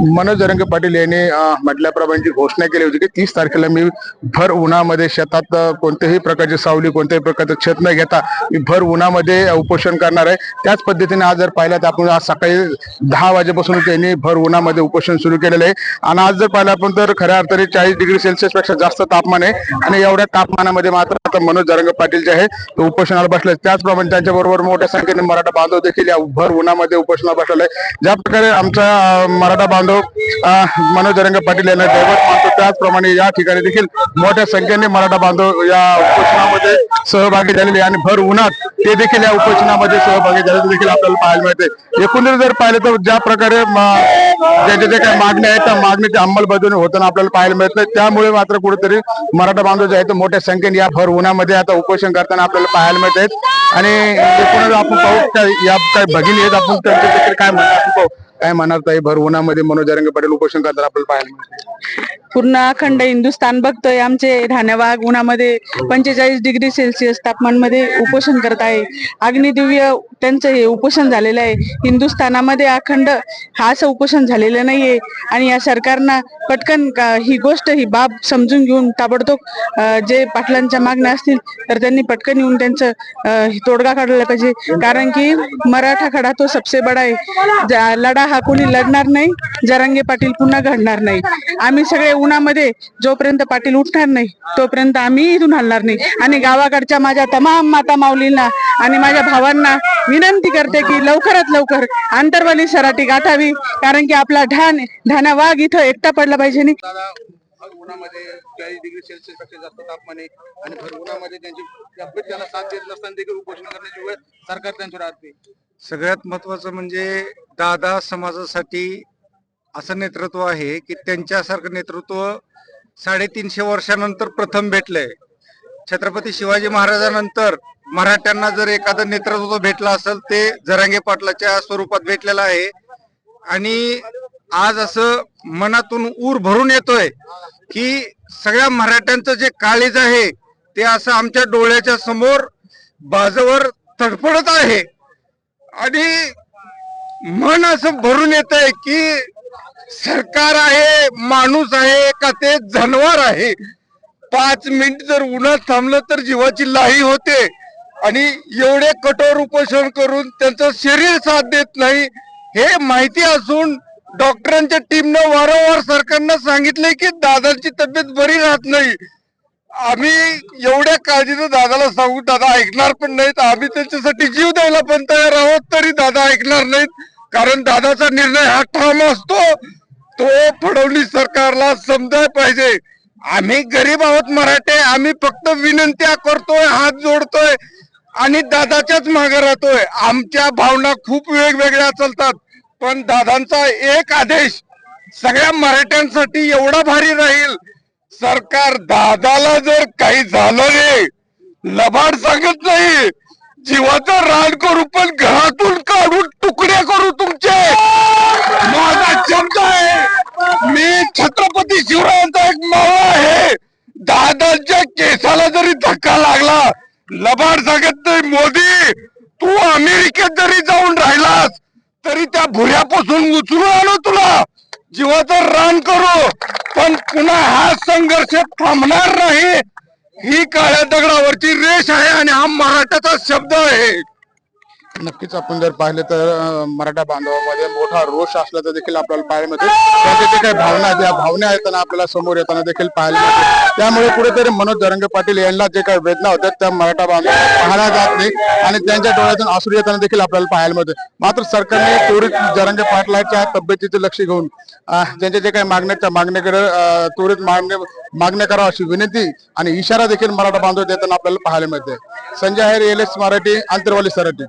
मनोज जरांगे पाटील यांनी म्हटल्याप्रमाणे जी घोषणा केली होती की 30 तारखेला मी भर उन्हामध्ये शेतात कोणत्याही प्रकारची सावली कोणत्याही प्रकारचं छत न घेता मी भर उन्हामध्ये उपोषण करणार आहे। त्याच पद्धतीने आज जर पाहिलं तर आपण आज सकाळी 10 वाजेपासून त्यांनी भर उन्हामध्ये उपोषण सुरू केलेलं आहे आणि आज जर पाहिलं आपण तर खऱ्या अर्थाने 40 डिग्री सेल्सिअस पेक्षा जास्त तापमान आहे आणि एवढ्या तापमानामध्ये मात्र आता मनोज जरांगे पाटील जे आहे ते उपोषणाला बसले। त्याचप्रमाणे त्यांच्याबरोबर मोठ्या संख्येने मराठा बांधव देखील या भर उन्हामध्ये उपोषणाला बसलेले आहे। ज्या प्रकारे आमचा मराठा बांधव मनोज जरांगे पाटील यांना दैवत मानतो त्याचप्रमाणे या ठिकाणी देखील मोठ्या संख्येने मराठा बांधव या उपोषणामध्ये सहभागी झालेले आणि भर उन्हात ते देखील या उपोषणामध्ये सहभागी झालेले देखील आपल्याला पाहायला मिळते। एकूणच जर पाहिलं तर ज्या प्रकारे ज्याच्या जे काही मागण्या आहेत त्या मागणीची अंमलबजावणी होताना आपल्याला पाहायला मिळत नाही, त्यामुळे मात्र कुठेतरी मराठा बांधव जे आहेत मोठ्या संख्येने या भर उन्हामध्ये आता उपोषण करताना आपल्याला पाहायला मिळत आहेत। आणि एकूणच आपण पाहू या काही भगिनी आहेत आपण त्यांच्या देखील काय म्हणणार काय म्हणणार ताई भर उन्हामध्ये मनोज जरांगे पाटील उपोषण करताना आपल्याला पाहायला मिळते। पूर्ण अखंड हिंदुस्थान बघतोय आमचे ठाणेवाग उन्हामध्ये 45 डिग्री सेल्सिअस तापमानमध्ये उपोषण करत आहे। अग्निदिव्य त्यांचं हे उपोषण झालेलं आहे। हिंदुस्थानामध्ये अखंड हा असं उपोषण झालेलं नाहीये आणि या सरकारनं पटकन ही गोष्ट ही बाब समजून घेऊन ताबडतोब जे पाटलांच्या मागण्या असतील तर त्यांनी पटकन येऊन त्यांचं तोडगा काढला पाहिजे, कारण की मराठा खडा तो सबसे बडा आहे। लढा हा कोणी लढणार नाही, जरांगे पाटील पुन्हा घडणार नाही। आम्ही सगळे उन्हामध्ये जोपर्यंत पाटील उठणार नाही तोपर्यंत आम्ही इथून हलणार नाही आणि गावाकडच्या माझ्या तमाम माता माऊलींना आणि माझ्या भावांना विनंती करते की लवकरात लवकर आंतरवाली सराटी गाठावी, कारण की आपला ढाणा वाघ इथं एकटा पडला पाहिजे नाही। उन्हामध्ये 40 डिग्री सेल्सिअस पेक्षा जास्त तापमान आहे आणि भर उन्हामध्ये त्यांची तब्येत त्याला साथ देत नसताना देखील उपोषण करण्याची वेळ सरकार त्यांच्यावर आणते। सगळ्यात महत्वाचं म्हणजे दादा समाजासाठी असं नेतृत्व आहे की त्यांच्यासारखं नेतृत्व 350 वर्षानंतर प्रथम भेटलंय। छत्रपती शिवाजी महाराजांनंतर मराठ्यांना जर एखादं नेतृत्व भेटलं असेल ते जरांगे पाटलाच्या स्वरूपात भेटलेलं आहे आणि आज असं मनातून ऊर भरून येतोय की सगळ्या मराठ्यांचं जे काळीज आहे ते असं आमच्या डोळ्याच्या समोर बाजूवर तडफडत आहे आणि मन असं भरून येत आहे की सरकार आहे माणूस आहे का ते जनावर आहे। 5 मिनिट जर उन्हात थांबलं तर जीवाची लाही होते आणि एवढे कठोर उपोषण करून त्यांचं शरीर साथ देत नाही हे माहिती असून डॉक्टरांच्या टीमनं वारंवार सरकारनं सांगितलंय की दादांची तब्येत बरी राहत नाही। आम्ही एवढ्या काळजीनं दादाला सांगू दादा ऐकणार पण नाहीत, आम्ही त्यांच्यासाठी जीव द्यायला पण तयार आहोत तरी दादा ऐकणार नाहीत, कारण दादाचा निर्णय हा ठाम असतो। तो फडणवीस सरकारला समजायला पाहिजे। आम्ही गरीब आहोत मराठे, आम्ही फक्त विनंत्या करतोय हात जोडतोय आणि दादाच्याच मागे राहतोय। आमच्या भावना खूप वेगवेगळ्या चालतात पण दादांचा एक आदेश सगळ्या मराठ्यांसाठी एवढा भारी राहील, सरकार दादाला जर काही झालं रे लबाड सांगत नाही, जीवाचं रान करू पण घरातून काढून तुकडे करू तुमचे। माझा शब्द आहे, मी छत्रपती शिवरायांचा एक मावळा आहे। दादांच्या केसाला जरी धक्का लागला लबाड सांगत नाही। मोदी तू अमेरिकेत जरी जाऊन राहिलास तरी त्या भुऱ्यापासून उचलून आणू तुला, जीवाचं रान करू पण पुन्हा हा संघर्ष थांबणार नाही। ही काळ्या दगडावरची रेष आहे आणि हा मराठाचा शब्द आहे। नक्कीच आपण जर पाहिलं तर मराठा बांधवामध्ये मोठा रोष असल्याचं देखील आपल्याला पाहायला मिळते। त्यांच्या जे काही भावना आहेत त्या भावना येताना आपल्याला समोर येताना देखील पाहायला मिळते। त्यामुळे कुठेतरी मनोज जरांगे पाटील यांना जे काही वेदना होत्या त्या मराठा बांधवांना पाहायला जात नाही आणि त्यांच्या डोळ्यातून अश्रू येताना देखील आपल्याला पाहायला मिळते। मात्र सरकारने त्वरित जरांगे पाटलाच्या तब्येतीचे लक्ष घेऊन त्यांच्या जे काही मागण्याच्या मागणीकडे त्वरित मागण्या करावा अशी विनंती आणि इशारा देखील मराठा बांधव देताना आपल्याला पाहायला मिळते। संजय आहेर, LS मराठी, आंतरवाली सराटी।